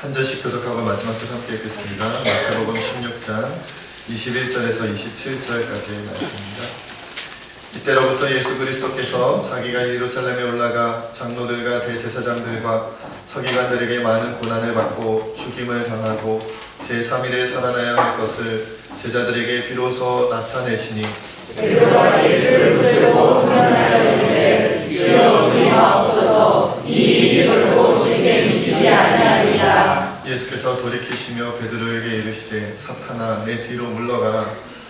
한 절씩 교독하고 마지막 절 함께 읽겠습니다. 마태복음 16장 21절에서 27절까지의 말씀입니다. 이때로부터 예수 그리스도께서 자기가 예루살렘에 올라가 장로들과 대제사장들과 서기관들에게 많은 고난을 받고 죽임을 당하고 제3일에 살아나야 할 것을 제자들에게 비로소 나타내시니 베드로가 예수를 붙들고 변하였는데 주여 우리하옵소서 이 일이 결코 주에게 미치지 아니하리라. 예수께서 돌이키시며 베드로에게 이르시되 사탄아 내 뒤로 물러가라.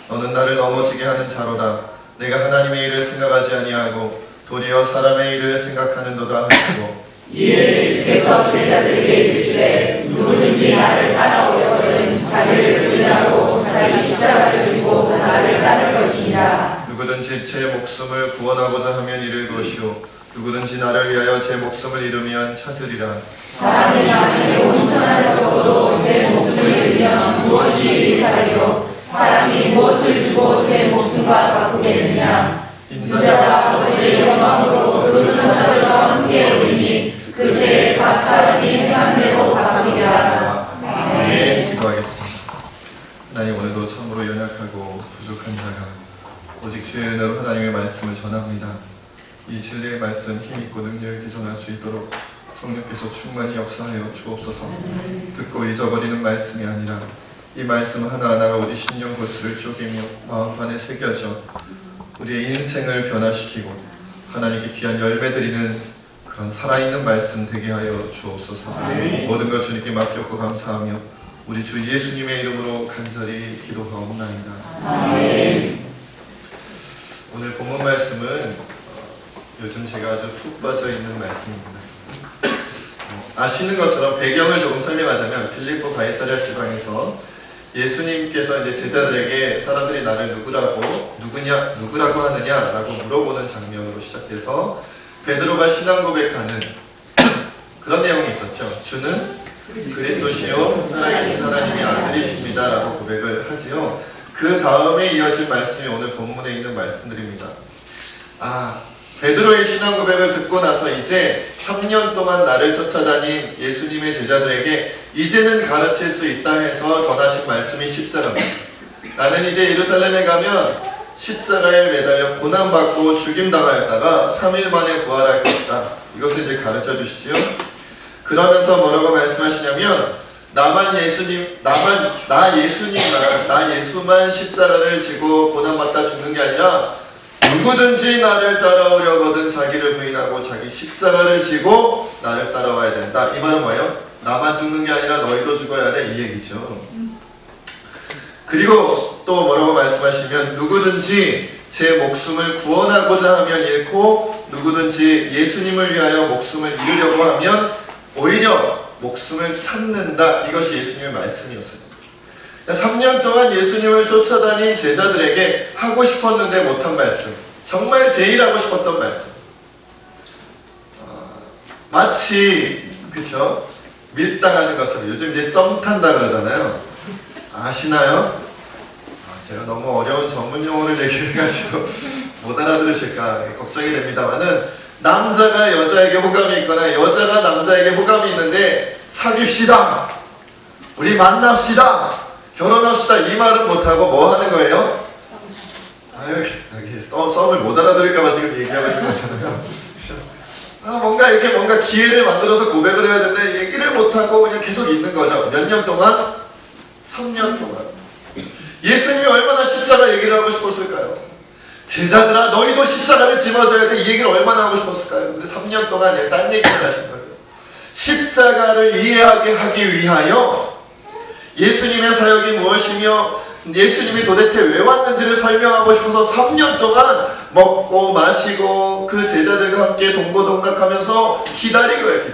너는 나를 넘어지게 하는 자로다. 내가 하나님의 일을 생각하지 아니하고 도리어 사람의 일을 생각하는도다 하시고 이에 예수께서 제자들에게 이르시되 누구든지 나를 따라오려거든 자기를 부인하고 자기 십자가를 지고 나를 따를 것이니라. 누구든지 제 목숨을 구원하고자 하면 잃을 것이요 누구든지 나를 위하여 제 목숨을 잃으면 찾으리라. 사람이 만일 온 천하를 얻어도 제 목숨을 잃으면 무엇이 유익하리요. 사람이 무엇을 주고 제 목숨과 바꾸겠느냐. 인자가 아버지의 영광으로 그 천사들과 함께 오리니 그때 각 사람이 행한 대로 갚으리라. 아멘. 기도하겠습니다. 하나님, 오늘도 참으로 연약하고 부족한 자가 오직 주의 은혜로 하나님의 말씀을 전합니다. 이 진리의 말씀 힘있고 능력 있게 전할 수 있도록 성령께서 충만히 역사하여 주옵소서. 듣고 잊어버리는 말씀이 아니라 이 말씀 하나하나가 우리 심령 골수를 쪼개며 마음판에 새겨져 우리의 인생을 변화시키고 하나님께 귀한 열매 드리는 그런 살아있는 말씀 되게 하여 주옵소서. 모든 것 주님께 맡겼고 감사하며 우리 주 예수님의 이름으로 간절히 기도하옵나이다. 오늘 본문 말씀은 요즘 제가 아주 푹 빠져 있는 말씀입니다. 아시는 것처럼 배경을 조금 설명하자면 빌립보 가이사랴 지방에서 예수님께서 이제 제자들에게 사람들이 나를 누구라고 하느냐라고 물어보는 장면으로 시작돼서 베드로가 신앙 고백하는 그런 내용이 있었죠. 주는 그리스도시요 살아계신 하나님의 아들이십니다라고 고백을 하지요. 그 다음에 이어진 말씀이 오늘 본문에 있는 말씀들입니다. 베드로의 신앙 고백을 듣고 나서 이제 3년 동안 나를 쫓아다닌 예수님의 제자들에게 이제는 가르칠 수 있다 해서 전하신 말씀이 십자가입니다. 나는 이제 예루살렘에 가면 십자가에 매달려 고난받고 죽임당하였다가 3일 만에 부활할 것이다. 이것을 이제 가르쳐 주시죠. 그러면서 뭐라고 말씀하시냐면 나 예수만 십자가를 지고 고난받다 죽는 게 아니라 누구든지 나를 따라오려거든 자기를 부인하고 자기 십자가를 지고 나를 따라와야 된다. 이 말은 뭐예요? 나만 죽는 게 아니라 너희도 죽어야 돼, 이 얘기죠. 그리고 또 뭐라고 말씀하시면 누구든지 제 목숨을 구원하고자 하면 잃고 누구든지 예수님을 위하여 목숨을 잃으려고 하면 오히려 목숨을 찾는다. 이것이 예수님의 말씀이었어요. 3년 동안 예수님을 쫓아다닌 제자들에게 하고 싶었는데 못한 말씀, 정말 제일 하고 싶었던 말씀. 마치 그쵸? 밀당하는 것처럼 요즘 이제 썸 탄다 그러잖아요. 아시나요? 제가 너무 어려운 전문 용어를 얘기해가지고 못 알아들으실까 걱정이 됩니다만은 남자가 여자에게 호감이 있거나 여자가 남자에게 호감이 있는데 사귀시다, 우리 만납시다, 결혼합시다 이 말은 못하고 뭐 하는 거예요? 여기 썸을 못 알아들을까봐 지금 얘기하고 있는 거잖아요. 뭔가 기회를 만들어서 고백을 해야 되는데 얘기를 못하고 그냥 계속 있는 거죠. 몇 년 동안? 3년 동안. 예수님이 얼마나 십자가 얘기를 하고 싶었을까요? 제자들아 너희도 십자가를 짊어져야 돼, 이 얘기를 얼마나 하고 싶었을까요? 근데 3년 동안 딴 얘기를 하신 거예요. 십자가를 이해하게 하기 위하여 예수님의 사역이 무엇이며 예수님이 도대체 왜 왔는지를 설명하고 싶어서 3년 동안 먹고 마시고 그 제자들과 함께 동고동락하면서 기다리고요.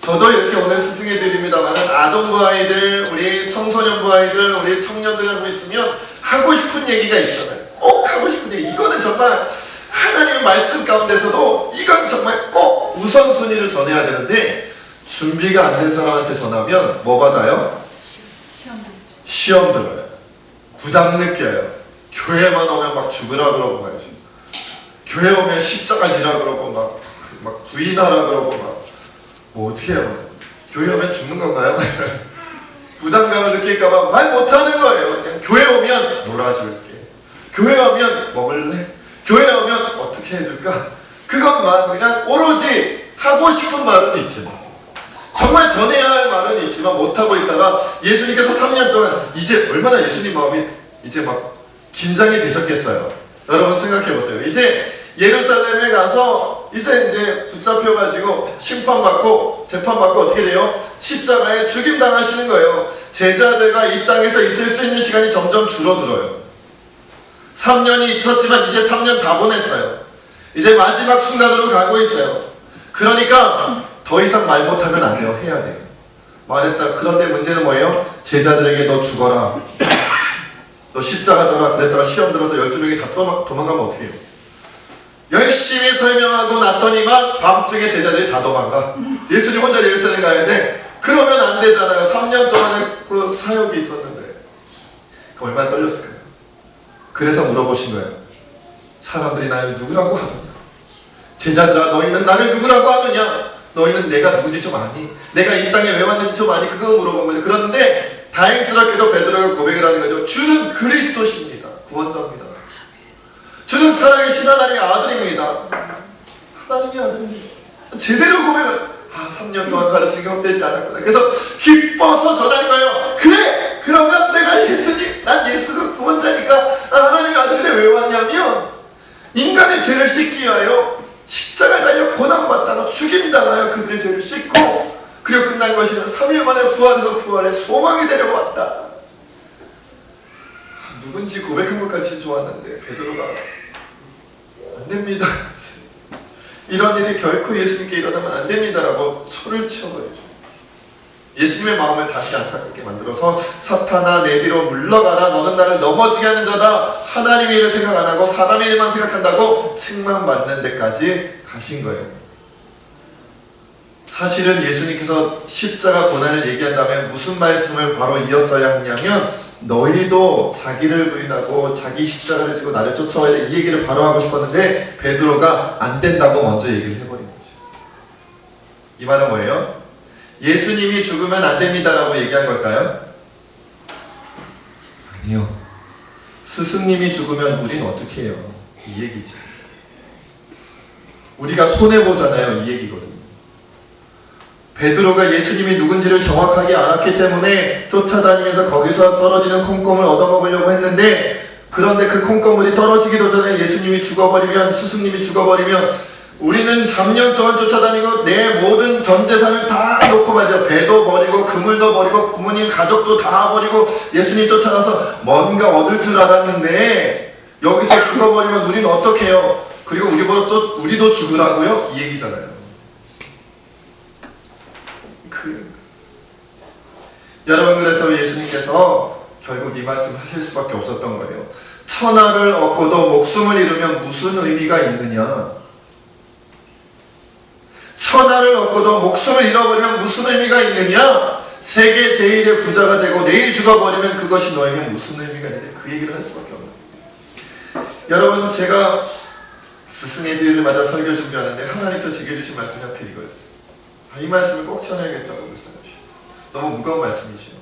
저도 이렇게 오늘 스승해 드립니다만 아동부 아이들, 우리 청소년부 아이들, 우리 청년들 하고 있으면 하고 싶은 얘기가 있잖아요. 꼭 하고 싶은 얘기. 이거는 정말 하나님의 말씀 가운데서도 이건 정말 꼭 우선순위를 전해야 되는데 준비가 안 된 사람한테 전하면 뭐 받아요? 시험 들어요. 부담 느껴요. 교회만 오면 막 죽으라 그러고 말이지. 교회 오면 십자가 지라 그러고 막 부인하라 그러고 막 뭐 어떻게 해요? 교회 오면 죽는 건가요? 부담감을 느낄까봐 말 못하는 거예요. 그냥 교회 오면 놀아줄게. 교회 오면 먹을래? 교회 오면 어떻게 해줄까? 그것만 그냥 오로지 하고 싶은 말은 있지만, 정말 전해야 할 말은 있지만 못하고 있다가 예수님께서 3년 동안 이제 얼마나 예수님 마음이 이제 막 긴장이 되셨겠어요. 여러분 생각해보세요. 이제 예루살렘에 가서 이제 붙잡혀가지고 심판받고 재판받고 어떻게 돼요? 십자가에 죽임당하시는 거예요. 제자들과 이 땅에서 있을 수 있는 시간이 점점 줄어들어요. 3년이 있었지만 이제 3년 다 보냈어요. 이제 마지막 순간으로 가고 있어요. 그러니까 더 이상 말 못하면 안 돼요. 해야 돼요. 말했다. 그런데 문제는 뭐예요? 제자들에게 너 죽어라, 너 십자가 져라 그랬다가 시험 들어서 12명이 다 도망가면 어떻게 해요? 열심히 설명하고 났더니만 밤중에 제자들이 다 도망가. 예수님 혼자 예루살렘 가야 돼. 그러면 안 되잖아요. 3년 동안의 그 사역이 있었는데 얼마나 떨렸을까요? 그래서 물어보신 거예요. 사람들이 나를 누구라고 하느냐? 제자들아, 너희는 나를 누구라고 하느냐? 너희는 내가 누군지 좀 아니? 내가 이 땅에 왜 왔는지 좀 아니? 그거 물어본 거죠. 그런데 다행스럽게도 베드로가 고백을 하는 거죠. 주는 그리스도십니다. 구원자입니다. 주는 살아계신 하나님의 아들입니다. 하나님의 아들입니다. 제대로 고백을 3년 동안 가르친 게 헛되지 않았구나. 그래서 기뻐서 전하는 거예요. 그래! 그러면 내가 예수님, 난 예수가 구원자니까 난 하나님의 아들인데 왜 왔냐면 인간의 죄를 씻기 위하여 십자가에 달려 고난받다가 죽임당하여 그들의 죄를 씻고 그리고 끝난 것이면 3일 만에 부활해서 부활의 소망이 되려고 왔다. 누군지 고백한 것 같이 좋았는데 베드로가 안 됩니다. 이런 일이 결코 예수님께 일어나면 안 됩니다라고 초를 치워버리죠. 예수님의 마음을 다시 안타깝게 만들어서 사탄아 내 뒤로 물러가라, 너는 나를 넘어지게 하는 자다. 하나님의 일을 생각 안 하고 사람의 일만 생각한다고 책망받는 데까지 가신 거예요. 사실은 예수님께서 십자가 고난을 얘기한 다음에 무슨 말씀을 바로 이었어야 하냐면 너희도 자기를 부인하고 자기 십자가를 지고 나를 쫓아와야 돼, 이 얘기를 바로 하고 싶었는데 베드로가 안 된다고 먼저 얘기를 해버린 거죠. 이 말은 뭐예요? 예수님이 죽으면 안 됩니다라고 얘기한 걸까요? 아니요. 스승님이 죽으면 우린 어떻게 해요? 이 얘기지. 우리가 손해보잖아요. 이 얘기거든요. 베드로가 예수님이 누군지를 정확하게 알았기 때문에 쫓아다니면서 거기서 떨어지는 콩고물 얻어먹으려고 했는데, 그런데 그 콩고물이 떨어지기도 전에 예수님이 죽어버리면, 스승님이 죽어버리면 우리는 3년 동안 쫓아다니고 내 모든 전 재산을 다 놓고 말이죠. 배도 버리고 그물도 버리고 부모님 가족도 다 버리고 예수님 쫓아가서 뭔가 얻을 줄 알았는데 여기서 죽어버리면 우리는 어떻게 해요? 그리고 우리도 죽으라고요? 이 얘기잖아요. 여러분, 그래서 예수님께서 결국 이 말씀을 하실 수밖에 없었던 거예요. 천하를 얻고도 목숨을 잃으면 무슨 의미가 있느냐? 천하를 얻고도 목숨을 잃어버리면 무슨 의미가 있느냐? 세계 제1의 부자가 되고 내일 죽어버리면 그것이 너에게 무슨 의미가 있느냐? 그 얘기를 할 수밖에 없는 거예요. 여러분, 제가 스승의 주일을 맞아 설교 준비하는데 하나님께서 제게 주신 말씀이 하필 이거였어요. 이 말씀을 꼭 전해야겠다고 말씀해 주셨어요. 너무 무거운 말씀이죠.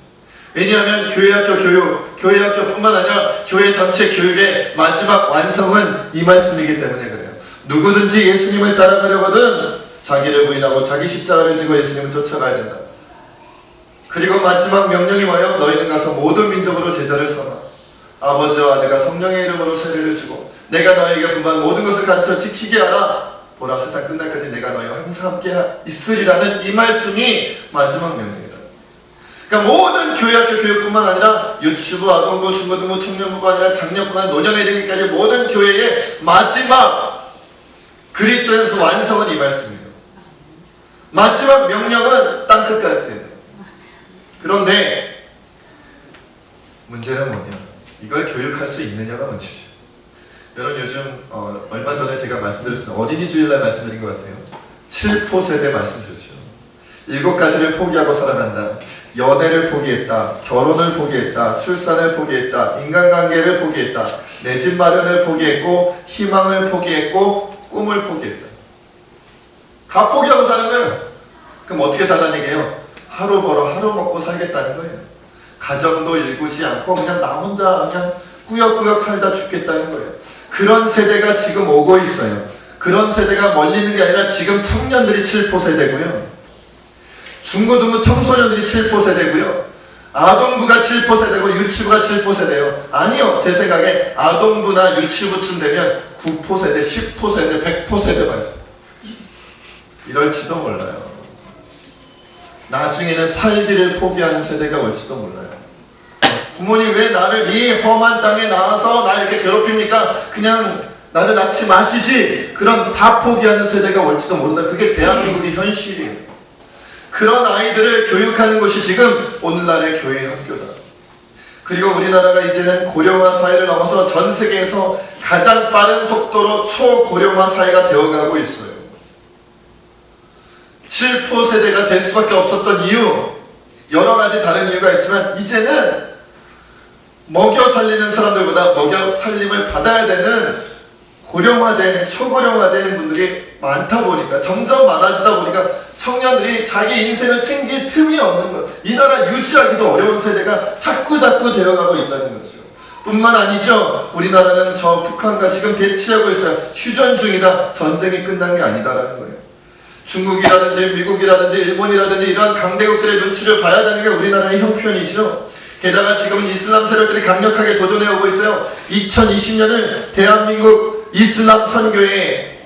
왜냐하면 교회학교뿐만 아니라 교회 전체 교육의 마지막 완성은 이 말씀이기 때문에 그래요. 누구든지 예수님을 따라가려거든 자기를 부인하고 자기 십자가를 지고 예수님을 쫓아가야 된다. 그리고 마지막 명령이 뭐예요? 너희는 가서 모든 민족으로 제자를 삼아 아버지와 아들과 성령의 이름으로 세례를 주고 내가 너에게 분부한 모든 것을 가르쳐 지키게 하라. 보라, 세상 끝날까지 내가 너희와 항상 함께 있으리라는 이 말씀이 마지막 명령이다. 그러니까 모든 교회학교 교육뿐만 아니라 유치부, 아동부, 중고등부, 청년부가 아니라 작년뿐만 아니라 노년에 이르기까지 모든 교회의 마지막 그리스도에서 완성은 이 말씀이에요. 마지막 명령은 땅끝까지예요. 그런데 문제는 뭐냐? 이걸 교육할 수 있느냐가 문제죠. 여러분, 요즘 얼마 전에 제가 말씀드렸습니다. 어린이 주일날 말씀드린 것 같아요. 7포 세대 말씀드렸죠. 7가지를 포기하고 살아간다. 연애를 포기했다. 결혼을 포기했다. 출산을 포기했다. 인간관계를 포기했다. 내 집 마련을 포기했고 희망을 포기했고 꿈을 포기했다. 다 포기하고 사는 거예요. 그럼 어떻게 살라는 얘기예요? 하루 벌어 하루 먹고 살겠다는 거예요. 가정도 일구지 않고 그냥 나 혼자 그냥 꾸역꾸역 살다 죽겠다는 거예요. 그런 세대가 지금 오고 있어요. 그런 세대가 멀리 있는 게 아니라 지금 청년들이 7포 세대고요. 중고등부 청소년들이 7포 세대고요. 아동부가 7포 세대고 유치부가 7포 세대예요. 아니요. 제 생각에 아동부나 유치부쯤 되면 9포 세대, 10포 세대, 100포 세대가 있어요. 이럴지도 몰라요. 나중에는 살기를 포기하는 세대가 올지도 몰라요. 부모님 왜 나를 이 험한 땅에 낳아서 나 이렇게 괴롭힙니까? 그냥 나를 낳지 마시지. 그런 다 포기하는 세대가 올지도 모른다. 그게 대한민국의 현실이에요. 그런 아이들을 교육하는 것이 지금 오늘날의 교회 학교다. 그리고 우리나라가 이제는 고령화 사회를 넘어서 전 세계에서 가장 빠른 속도로 초고령화 사회가 되어가고 있어요. 7포 세대가 될 수밖에 없었던 이유, 여러 가지 다른 이유가 있지만 이제는 먹여 살리는 사람들보다 먹여 살림을 받아야 되는 고령화된, 초고령화된 분들이 많다 보니까, 점점 많아지다 보니까 청년들이 자기 인생을 챙길 틈이 없는 거예요. 이 나라 유지하기도 어려운 세대가 자꾸자꾸 되어가고 있다는 거죠. 뿐만 아니죠. 우리나라는 저 북한과 지금 대치하고 있어요. 휴전 중이다. 전쟁이 끝난 게 아니다라는 거예요. 중국이라든지 미국이라든지 일본이라든지 이러한 강대국들의 눈치를 봐야 되는 게 우리나라의 형편이죠. 게다가 지금은 이슬람 세력들이 강력하게 도전해 오고 있어요. 2020년을 대한민국 이슬람 선교의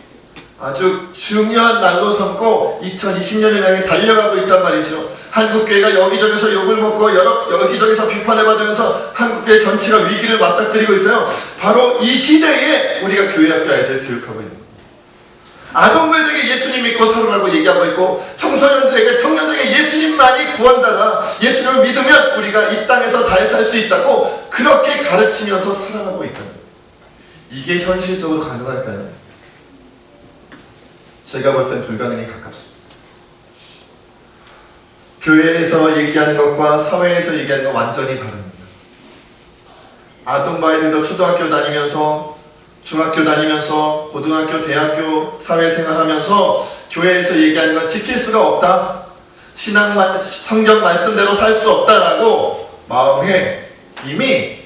아주 중요한 날로 삼고 2020년을 향해 달려가고 있단 말이죠. 한국교회가 여기저기서 욕을 먹고 여기저기서 비판을 받으면서 한국교회 전체가 위기를 맞닥뜨리고 있어요. 바로 이 시대에 우리가 교회학교 아이들을 교육하고 있는 거예요. 아동부들에게 예수님 믿고 살으라고 얘기하고 있고, 청소년들에게, 청년들에게 예수님만이 구원자다. 예수님을 믿으면 우리가 이 땅에서 잘 살 수 있다고 그렇게 가르치면서 살아가고 있다. 이게 현실적으로 가능할까요? 제가 볼 땐 불가능에 가깝습니다. 교회에서 얘기하는 것과 사회에서 얘기하는 건 완전히 다릅니다. 아동부 아이들도 초등학교 다니면서, 중학교 다니면서, 고등학교, 대학교, 사회생활하면서 교회에서 얘기하는 건 지킬 수가 없다. 성경 말씀대로 살 수 없다라고 마음에 이미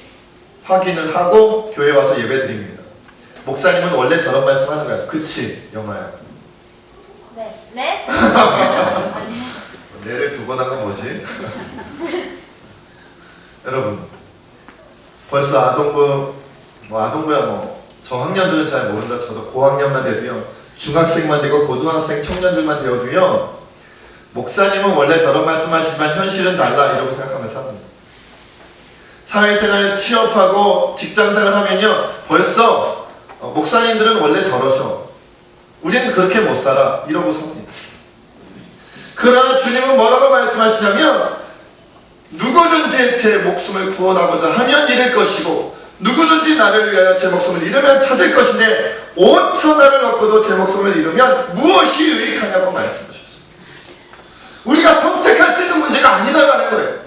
확인을 하고 교회 와서 예배 드립니다. 목사님은 원래 저런 말씀 하는 거야. 그치, 영아야? 네. 네? 내를 두 번 한 건 뭐지? 여러분, 벌써 아동부야 저학년들은 잘 모른다. 저도 고학년만 돼도요, 중학생만 되고 고등학생 청년들만 되어도요, 목사님은 원래 저런 말씀하시지만 현실은 달라 이러고 생각하면서 삽니다. 사회생활 취업하고 직장생활 하면요, 벌써 목사님들은 원래 저러셔, 우리는 그렇게 못 살아 이러고 삽니다. 그러나 주님은 뭐라고 말씀하시냐면, 누구든지 제 목숨을 구원하고자 하면 잃을 것이고 누구든지 나를 위하여 제 목숨을 잃으면 찾을 것인데 5천하를 얻고도 제 목숨을 잃으면 무엇이 유익하냐고 말씀하셨어요. 우리가 선택할 수 있는 문제가 아니다라는 거예요.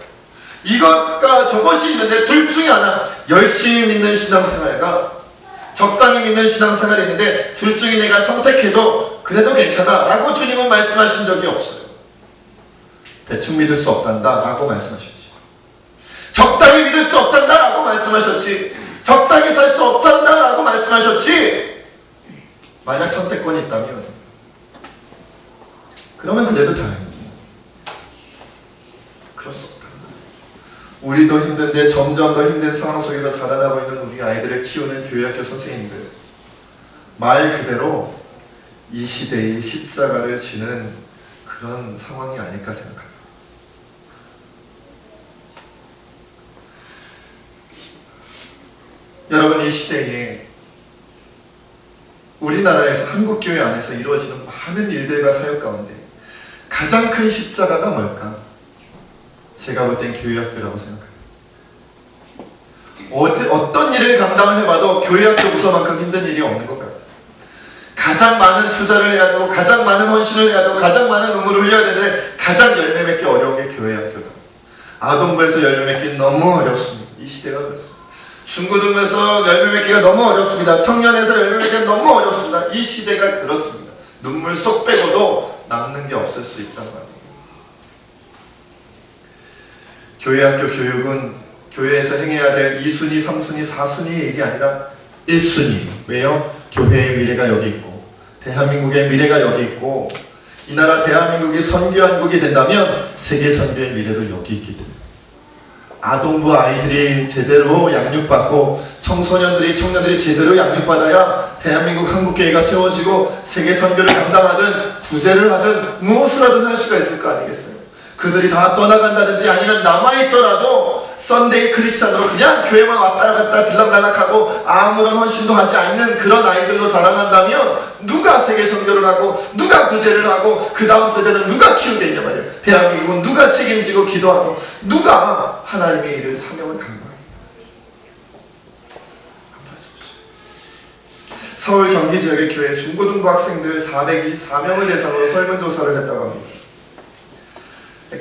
이것과 저것이 있는데 둘 중에 하나, 열심히 믿는 신앙생활과 적당히 믿는 신앙생활이 있는데 둘 중에 내가 선택해도 그래도 괜찮아 라고 주님은 말씀하신 적이 없어요. 대충 믿을 수 없단다 라고 말씀하셨지. 적당히 믿을 수 없단다 라고 말씀하셨지. 적당히 살 수 없단다 라고 말씀하셨지. 만약 선택권이 있다면 그러면 그래도 다행입니다. 그럴 수 없다. 우리도 힘든데 점점 더 힘든 상황 속에서 자라나고 있는 우리 아이들을 키우는 교회학교 선생님들, 말 그대로 이 시대의 십자가를 지는 그런 상황이 아닐까 생각합니다. 여러분, 이 시대에 우리나라에서 한국교회 안에서 이루어지는 많은 일들과 사역 가운데 가장 큰 십자가가 뭘까? 제가 볼 땐 교회학교라고 생각합니다. 어떤 일을 감당을 해봐도 교회학교 부서만큼 힘든 일이 없는 것 같아요. 가장 많은 투자를 해야 되고 가장 많은 헌신을 해야 되고 가장 많은 의무를 흘려야 되는데 가장 열매 맺기 어려운 게 교회학교다. 아동부에서 열매 맺기 너무 어렵습니다. 이 시대가 그렇습니다. 중고등부에서 열매 맺기가 너무 어렵습니다. 청년에서 열매 맺기가 너무 어렵습니다. 이 시대가 그렇습니다. 눈물 쏙 빼고도 남는 게 없을 수 있단 말이에요. 교회 학교 교육은 교회에서 행해야 될 2순위, 3순위, 4순위 얘기 아니라 1순위. 왜요? 교회의 미래가 여기 있고 대한민국의 미래가 여기 있고 이 나라 대한민국이 선교한국이 된다면 세계 선교의 미래도 여기 있기 때문에 아동부 아이들이 제대로 양육받고 청소년들이 청년들이 제대로 양육받아야 대한민국 한국교회가 세워지고 세계 선교를 감당하든 구제를 하든 무엇을 하든 할 수가 있을 거 아니겠어요? 그들이 다 떠나간다든지 아니면 남아있더라도 썬데이 크리스찬으로 그냥 교회만 왔다 갔다 들락날락하고 아무런 헌신도 하지 않는 그런 아이들로 자라난다면 누가 세계 선교를 하고 누가 구제를 하고 그 다음 세대는 누가 키우겠냐 말이에요. 대한민국은 누가 책임지고 기도하고 누가 하나님의 일을 사명을 감당해요. 서울 경기 지역의 교회 중고등부 학생들 424명을 대상으로 설문조사를 했다고 합니다.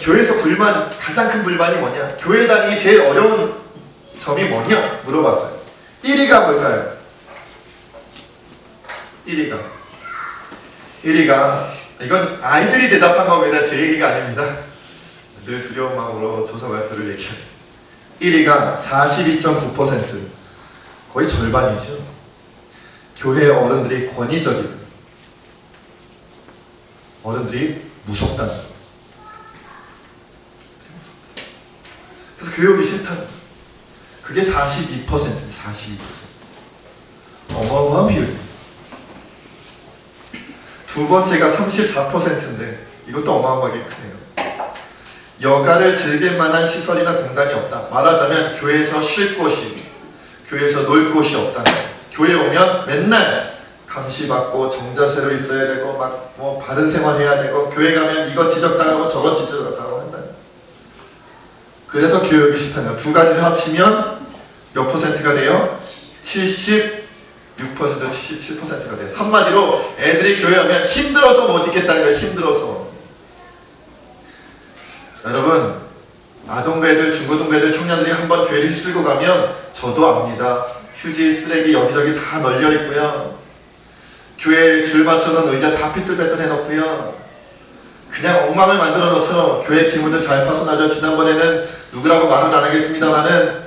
교회에서 가장 큰 불만이 뭐냐? 교회 다니기 제일 어려운 점이 뭐냐? 물어봤어요. 1위가 뭘까요? 1위가 이건 아이들이 대답한 겁니다. 제 얘기가 아닙니다. 늘 두려운 마음으로 조사 발표를 얘기합니다. 1위가 42.9%, 거의 절반이죠. 교회 어른들이 권위적이다. 어른들이 무섭다. 그래서 교육이 싫다. 그게 42%, 42%. 어마어마한 비율입니다. 두 번째가 34%인데 이것도 어마어마하게 크네요. 여가를 즐길 만한 시설이나 공간이 없다. 말하자면 교회에서 쉴 곳이, 교회에서 놀 곳이 없다는 거예요. 교회 오면 맨날 감시받고 정자세로 있어야 되고 막 뭐 바른 생활 해야 되고 교회 가면 이것 지적당하고 저것 지적당하고 한다. 그래서 교육이 싫다는 거예요. 두 가지를 합치면 몇 퍼센트가 돼요? 76%, 77%가 돼요. 한마디로 애들이 교회 오면 힘들어서 못 있겠다는 거예요. 힘들어서. 여러분, 아동부 애들, 중고등부 애들, 청년들이 한번 교회를 휩쓸고 가면 저도 압니다. 휴지, 쓰레기 여기저기 다 널려 있고요. 교회에 줄 맞춰놓은 의자 다 삐뚤빼뚤 해놓고요. 그냥 엉망을 만들어 놓죠. 교회 기물들 잘 파손하죠. 지난번에는 누구라고 말은 안 하겠습니다만은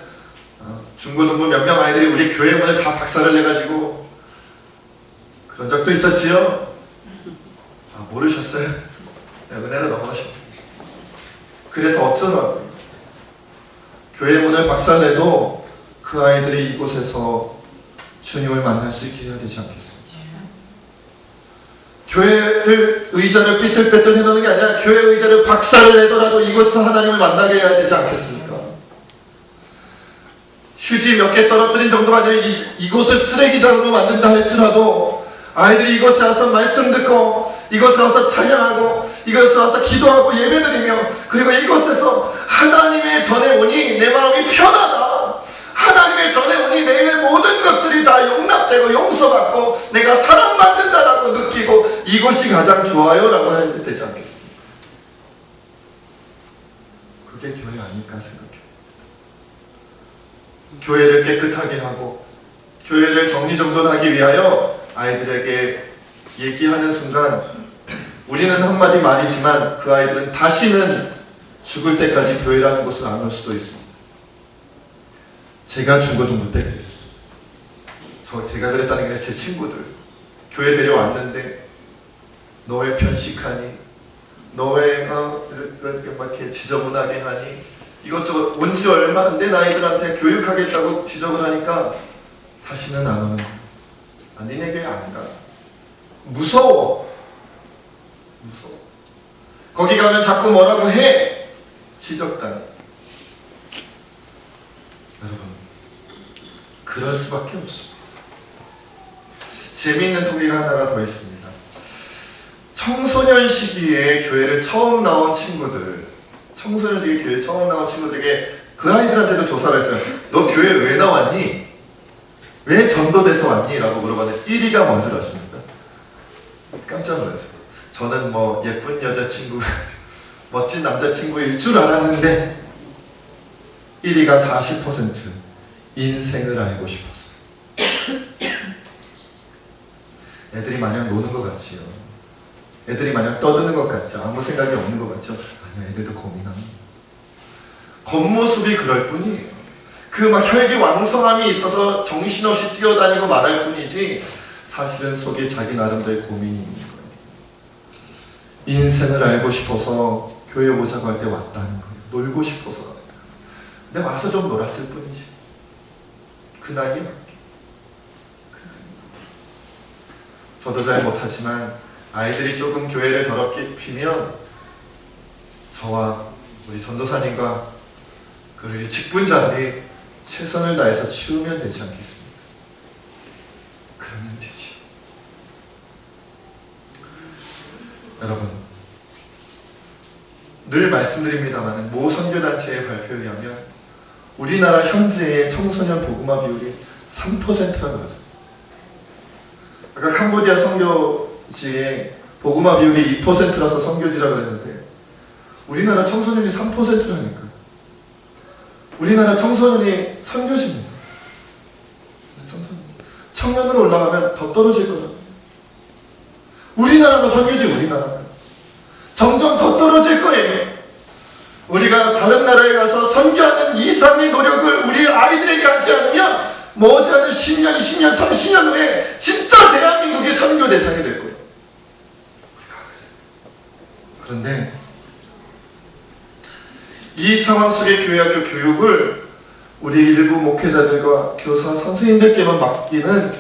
중고등부 몇 명 아이들이 우리 교회 문을 다 박살을 내가지고 그런 적도 있었지요. 모르셨어요? 은혜로 넘어가십니다. 그래서 어쩌라고요? 교회 문을 박살내도 그 아이들이 이곳에서 주님을 만날 수 있게 해야 되지 않겠습니까? 교회를 의자를 삐뚤빼뚤 해놓는 게 아니라 교회 의자를 박살을 내더라도 이곳에서 하나님을 만나게 해야 되지 않겠습니까? 휴지 몇 개 떨어뜨린 정도가 아니라 이곳을 쓰레기장으로 만든다 할지라도 아이들이 이곳에 와서 말씀 듣고 이곳에 와서 찬양하고 이곳에 와서 기도하고 예배드리며 그리고 이곳에서 하나님의 전에 오니 내 마음이 편하다. 하나님의 전에 오니 내 모든 것들이 다 용납되고 용서받고 내가 사랑받는다라고 느끼고 이곳이 가장 좋아요 라고 해야 되지 않겠습니까? 그게 교회 아닐까 생각해요. 교회를 깨끗하게 하고 교회를 정리정돈하기 위하여 아이들에게 얘기하는 순간 우리는 한마디 말이지만 그 아이들은 다시는 죽을 때까지 교회라는 곳을 안 올 수도 있습니다. 제가 중고등부 때 그랬어요. 제가 그랬다는 게 아니라 제 친구들 교회 데려왔는데 너 왜 편식하니? 너 왜 이렇게 지저분하게 하니? 이것저것 온 지 얼마 안 된 아이들한테 교육하겠다고 지적을 하니까 다시는 안 오는 거예요. 니네 교회 안 가. 무서워. 거기 가면 자꾸 뭐라고 해. 지적당해. 여러분, 그럴 수밖에 없습니다. 재미있는 통계가 하나가 더 있습니다. 청소년 시기에 교회를 처음 나온 친구들, 청소년 시기에 교회에 처음 나온 친구들에게 그 아이들한테도 조사를 했어요. 너 교회 왜 나왔니? 왜 전도돼서 왔니? 라고 물어봤는데 1위가 뭔지 아십니까? 깜짝 놀랐어요. 저는 뭐 예쁜 여자친구, 멋진 남자친구일 줄 알았는데 1위가 40% 인생을 알고 싶었어요. 애들이 마냥 노는 것 같지요. 애들이 마냥 떠드는 것 같죠. 아무 생각이 없는 것 같죠. 아니요, 애들도 고민합니다. 겉모습이 그럴 뿐이에요. 그 막 혈기왕성함이 있어서 정신없이 뛰어다니고 말할 뿐이지 사실은 속에 자기 나름대로의 고민이 있는 거예요. 인생을 알고 싶어서 교회 오자고 할 때 왔다는 거예요. 놀고 싶어서 가는 거예요. 근데 와서 좀 놀았을 뿐이지. 그 나이에 저도 잘 못하지만 아이들이 조금 교회를 더럽게 피면 저와 우리 전도사님과 그리고 직분자들이 최선을 다해서 치우면 되지 않겠습니까? 그러면 되지. 여러분, 늘 말씀드립니다만 모 선교단체의 발표에 의하면 우리나라 현재의 청소년 복음화 비율이 3%라고 하죠. 아까 캄보디아 선교지의 복음화 비율이 2%라서 선교지라고 했는데 우리나라 청소년이 3%라니까. 우리나라 청소년이 선교지입니다. 청년으로 올라가면 더 떨어질 거라. 우리나라가 선교지, 우리나라. 점점 더 떨어질 거예요. 우리가 다른 나라에 가서 선교하는 이상의 노력을 우리 아이들에게 하지 않으면 머지않은 10년, 20년, 30년 후에 진짜 대한민국이 선교 대상이 될 거예요. 그런데 이 상황 속의 교회학교 교육을 우리 일부 목회자들과 교사 선생님들께만 맡기는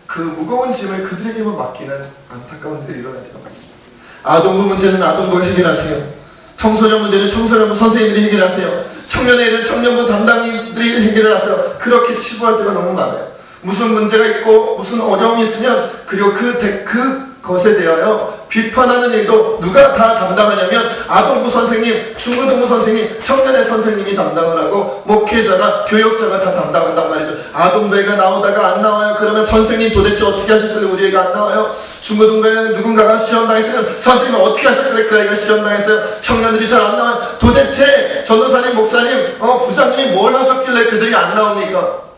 그 무거운 짐을 그들에게만 맡기는 안타까운 일이 일어날 때가 많습니다. 아동부 문제는 아동부가 해결하세요. 청소년 문제는 청소년부 선생님들이 해결하세요. 청년의 일은 청년부 담당인들이 해결을 하세요. 그렇게 치부할 때가 너무 많아요. 무슨 문제가 있고 무슨 어려움이 있으면 그리고 그것에 대하여 비판하는 일도 누가 다 담당하냐면 아동부 선생님, 중고등부 선생님, 청년의 선생님이 담당을 하고 목회자가, 교육자가 다 담당한단 말이죠. 아동부가 나오다가 안 나와요. 그러면 선생님 도대체 어떻게 하셨길래 우리 애가 안 나와요? 중고등부에는 누군가가 시험 당했어요. 선생님 어떻게 하셨길래 그 아이가 시험 당했어요? 청년들이 잘 안 나와요. 도대체 전도사님, 목사님, 부장님이 뭘 하셨길래 그들이 안 나옵니까?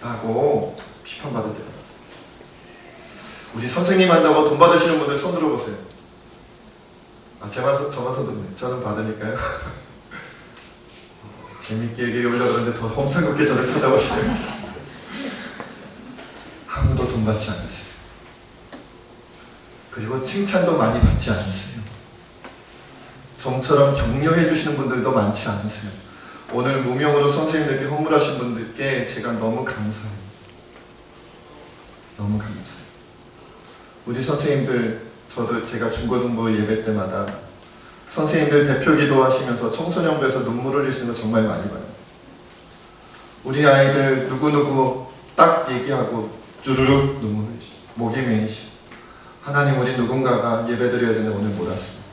라고 비판받을 때가. 우리 선생님 한다고 돈 받으시는 분들 손 들어보세요. 저만 손 들네. 저는 받으니까요. 재밌게 얘기하려고 그러는데 더 험상궂게 저를 쳐다보시네요. 아무도 돈 받지 않으세요. 그리고 칭찬도 많이 받지 않으세요. 좀처럼 격려해 주시는 분들도 많지 않으세요. 오늘 무명으로 선생님들께 허물하신 분들께 제가 너무 감사해요. 너무 감사해요. 우리 선생님들, 저도 제가 중고등부 예배 때마다 선생님들 대표 기도하시면서 청소년부에서 눈물을 흘리시는 거 정말 많이 봐요. 우리 아이들 누구누구 딱 얘기하고 주르륵 눈물 흘리시고 목이 메이시고 하나님, 우리 누군가가 예배 드려야 되는데 오늘 못 왔습니다.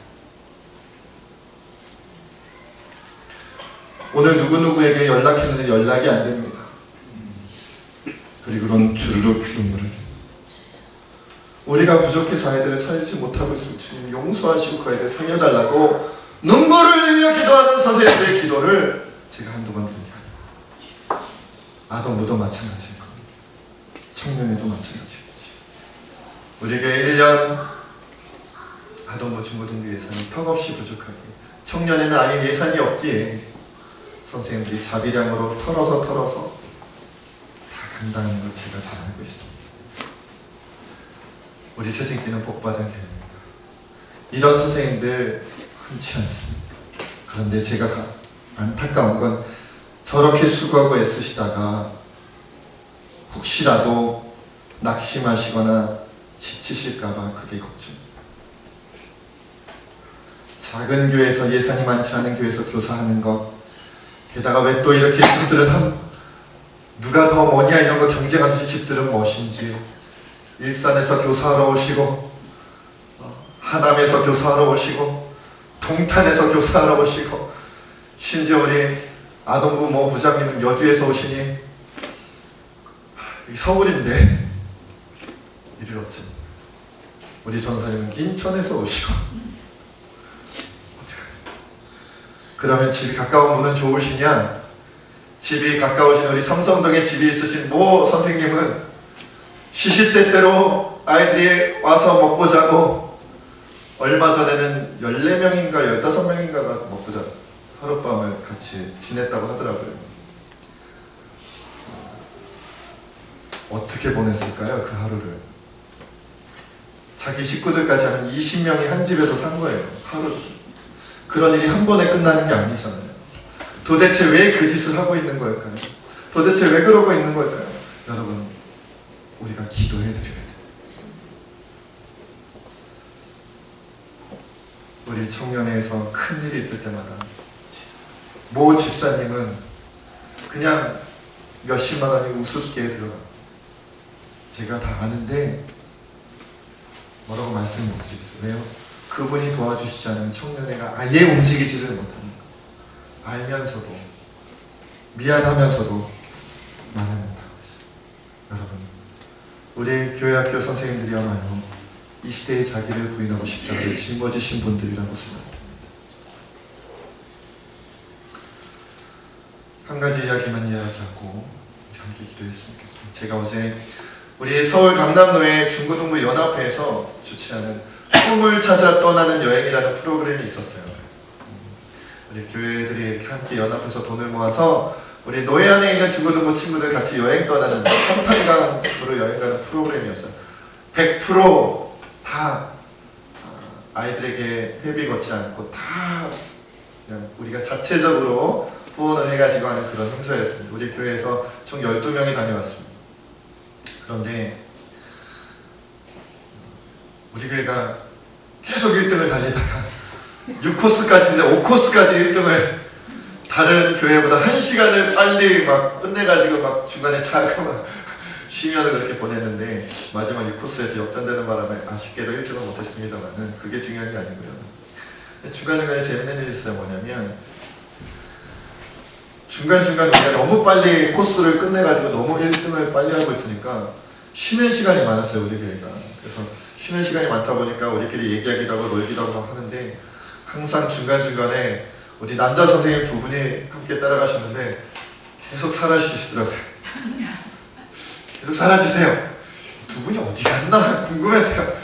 오늘 누구누구에게 연락했는데 연락이 안 됩니다. 그리고는 주르륵 눈물을. 우리가 부족해서 아이들을 살리지 못하고 있을 주님 용서하시고 그 아이들 살려달라고 눈물을 흘리며 기도하는 선생님들의 기도를 제가 한두 번 듣는 게 아니에요. 아동부도 마찬가지일 겁니다. 청년에도 마찬가지겠지. 우리에게 1년 아동부 중고등부 예산이 턱없이 부족하게, 청년에는 아예 예산이 없기에 선생님들이 자비량으로 털어서 다 간다는 걸 제가 잘 알고 있습니다. 우리 새생기는 복받은 교회입니다. 이런 선생님들 흔치 않습니다. 그런데 제가 안타까운 건 저렇게 수고하고 애쓰시다가 혹시라도 낙심하시거나 지치실까봐 그게 걱정입니다. 작은 교회에서 예산이 많지 않은 교회에서 교사하는 것, 게다가 왜 또 이렇게 집들은 누가 더 뭐냐 이런 거 경쟁하듯이 집들은 무엇인지, 일산에서 교사하러 오시고 하남에서 교사하러 오시고 동탄에서 교사하러 오시고 심지어 우리 아동부 부장님은 여주에서 오시니 서울인데 이를 어쩝니까? 우리 전사님은 인천에서 오시고 그러면 집이 가까운 분은 좋으시냐? 집이 가까우신 우리 삼성동에 집이 있으신 모 선생님은 시시때때로 아이들이 와서 먹고 자고, 얼마 전에는 14명인가 15명인가가 먹고 자고 하루 같이 지냈다고 하더라고요. 어떻게 보냈을까요? 그 하루를. 자기 식구들까지 한 20명이 한 집에서 산 거예요. 하루. 그런 일이 한 번에 끝나는 게 아니잖아요. 도대체 왜 그 짓을 하고 있는 걸까요? 도대체 왜 그러고 있는 걸까요? 여러분, 우리가 기도해 드려야 돼요. 우리 청년회에서 큰 일이 있을 때마다 모 집사님은 그냥 몇십만 원이 우습게 들어가. 제가 다 아는데 뭐라고 말씀 못 드리겠어요. 왜요? 그분이 도와주시지 않으면 청년회가 아예 움직이지를 못합니다. 알면서도 미안하면서도 말을 못하고 있어요. 여러분, 우리 교회학교 선생님들이야말로 이 시대에 자기를 부인하고 십자가를 짊어지신 분들이라고 생각합니다. 한 가지 이야기만 이야기하고 함께 기도했으면 좋겠습니다. 제가 어제 우리 서울 강남로의 중고등부 연합회에서 주최하는 꿈을 찾아 떠나는 여행이라는 프로그램이 있었어요. 우리 교회들이 함께 연합해서 돈을 모아서 우리 노예 안에 있는 중고등부 친구들 같이 여행 떠나는 성탄강으로 여행 가는 프로그램이었어요. 100% 다 아이들에게 회비 걷지 않고 다 그냥 우리가 자체적으로 후원을 해가지고 하는 그런 행사였습니다. 우리 교회에서 총 12명이 다녀왔습니다. 그런데 우리 교회가 계속 1등을 달리다가 6코스까지인데 5코스까지 1등을 다른 교회보다 1시간을 빨리 막 끝내가지고 막 중간에 자고 막 쉬면서 그렇게 보냈는데 마지막 6코스에서 역전되는 바람에 아쉽게도 1등은 못했습니다만은 그게 중요한 게 아니고요. 중간중간에 재밌는 일이 있어요. 뭐냐면 중간중간 우리가 너무 빨리 코스를 끝내가지고 너무 1등을 빨리 하고 있으니까 쉬는 시간이 많았어요. 우리 교회가. 그래서 쉬는 시간이 많다 보니까 우리끼리 얘기하기도 하고 놀기도 하고 하는데 항상 중간중간에 우리 남자 선생님 두 분이 함께 따라가셨는데 계속 사라지시더라고요. 계속 사라지세요. 두 분이 어디 갔나 궁금했어요.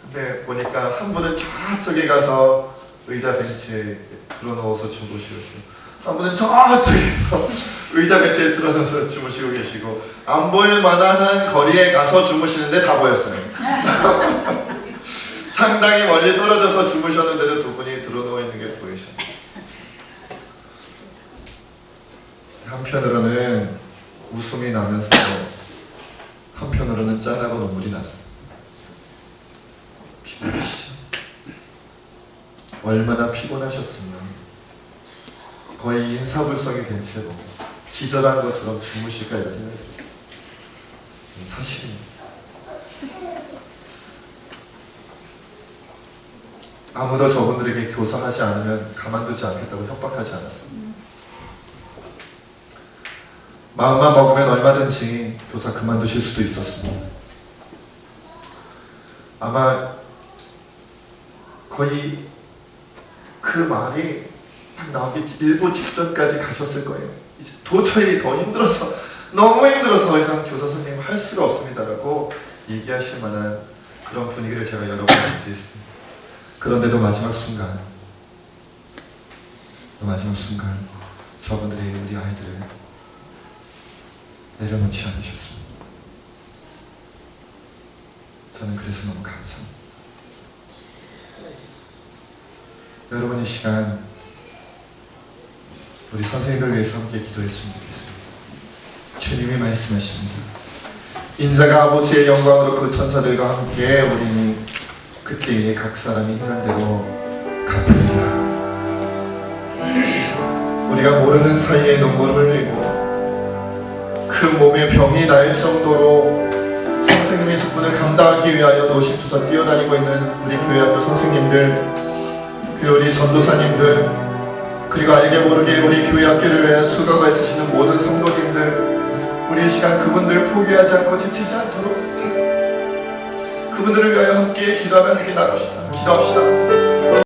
근데 보니까 한 분은 저쪽에 가서 의자 벤치에 들어놓아서 주무시고 한 분은 저쪽에서 의자 벤치에 들어놓아서 주무시고 계시고 안 보일 만한 거리에 가서 주무시는데 다 보였어요. 상당히 멀리 떨어져서 주무셨는데도 두 분이 들어누워 있는 게 보이셨어요. 한편으로는 웃음이 나면서 한편으로는 짠하고 눈물이 났어요. 피곤하시죠? 얼마나 피곤하셨으면 거의 인사불성이 된 채로 기절한 것처럼 주무실까 이런 생각이 들었어요. 사실입니다. 아무도 저분들에게 교사하지 않으면 가만두지 않겠다고 협박하지 않았습니다. 마음만 먹으면 얼마든지 교사 그만두실 수도 있었습니다. 아마 거의 그 말이 딱 나오기 일보 직전까지 가셨을 거예요. 이제 도저히 더 힘들어서 너무 힘들어서 더 이상 교사 선생님 할 수가 없습니다라고 얘기하실 만한 그런 분위기를 제가 여러 번 느꼈습니다. 그런데도 마지막 순간 저분들이 우리 아이들을 내려놓지 않으셨습니다. 저는 그래서 너무 감사합니다. 여러분 이 시간 우리 선생님들 위해서 함께 기도했으면 좋겠습니다. 주님이 말씀하십니다. 인자가 아버지의 영광으로 그 천사들과 함께 우리는 그때에 각 사람이 행한 대로 갚으리라. 우리가 모르는 사이에 눈물을 흘리고 그 몸에 병이 날 정도로 선생님의 직분을 감당하기 위하여 노심초사 뛰어다니고 있는 우리 교회학교 선생님들, 그리고 우리 전도사님들, 그리고 알게 모르게 우리 교회학교를 위해 수고가 있으시는 모든 성도님들, 우리 이 시간 그분들을 포기하지 않고 지치지 않도록 그분들을 위하여 함께 기도하며 이렇게 나갑시다. 기도합시다.